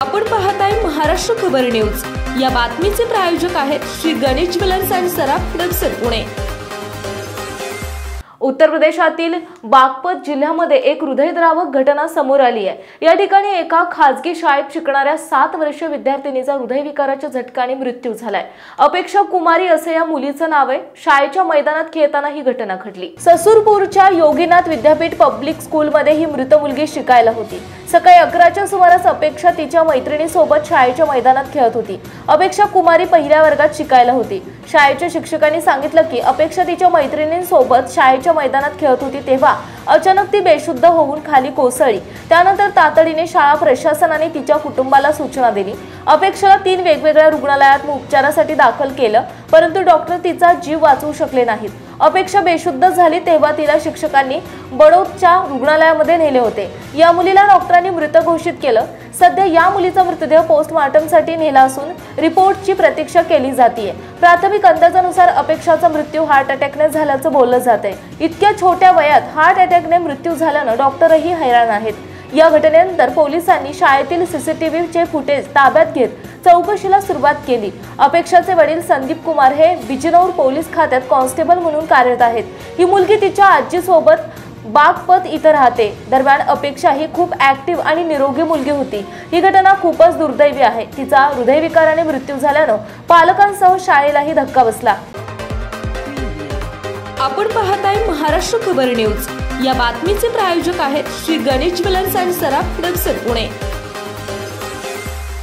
आपण पाहताय महाराष्ट्र खबर न्यूज। या बातमीचे प्रायोजक आहेत श्री गणेश ज्वेलर्स अँड सराफ दक्षिण पुणे। उत्तर प्रदेशातील बागपत जिल्ह्यामध्ये एक हृदयद्रावक घटना समोर आली आहे। या ठिकाणी एका खासगी शाळेत शिकणाऱ्या 7 वर्षीय विद्यार्थिनीचा हृदयविकाराच्या झटक्याने मृत्यू झालाय। अपेक्षा कुमारी असे या मुलीचं नाव आहे। शाळेच्या मैदानात खेळताना ही घटना घडली। ससूरपूरच्या योगीनाथ विद्यापीठ पब्लिक स्कूलमध्ये ही मृत मुलगी शिकायला होती। सकाळी 11च्या सुमारास अपेक्षा तिच्या मैत्रिणीसोबत शाळेच्या मैदानात खेळत होती। अपेक्षा कुमारी पहिल्या वर्गात शिकायला होती। शाळेच्या शिक्षकांनी सांगितलं की अपेक्षा तिच्या मैत्रिणींसोबत शाळेच्या मैदानात खेळत होती तेव्हा अचानक ती बेशुद्ध होऊन खाली कोसळली। त्यानंतर तातडीने शाळा प्रशासनाने तिच्या कुटुंबाला सूचना दिली। अपेक्षाला 3 वेगवेगळ्या रुग्णालयात उपचारासाठी दाखल केलं, परंतु डॉक्टर तिचा जीव वाचवू शकले नाहीत। अपेक्षा बेशुद्ध झाली तेव्हा तिला शिक्षकांनी बडोदच्या रुग्णालयामध्ये नेले होते। या मुलीला डॉक्टरांनी मृत घोषित केलं। सध्या या मुलीचा मृतदेह पोस्टमॉर्टमसाठी नेला असून रिपोर्टची प्रतीक्षा केली जाते। प्राथमिक अंदाजानुसार अपेक्षाचा मृत्यू हार्ट अटॅकने झाल्याचं बोललं जात आहे। इतक्या छोट्या वयात हार्ट अटॅकने मृत्यू झाल्यानं डॉक्टरही हैराण आहेत। या घटनेनंतर पोलिसांनी शाळेतील सीसीटीव्हीचे फुटेज ताब्यात घेत चौकशीला सुरुवात केली। अपेक्षाचे वडील संदीप कुमार हे बिजनौर पोलीस खात्यात कॉन्स्टेबल म्हणून कार्यरत आहेत। ही मुलगी तिच्या आजीसोबत बागपत इथं राहते। दरम्यान अपेक्षा ही खूप ऍक्टिव्ह आणि निरोगी मुलगी होती। ही घटना खूपच दुर्दैवी आहे। तिचा हृदयविकाराने मृत्यू झाल्यानं पालकांसह शाळेलाही धक्का बसला। आपण पाहताय महाराष्ट्र खबर न्यूज। या बातमीचे प्रायोजक आहेत श्री गणेश ज्वेलर्स अँड सराफ दक्षिण पुणे।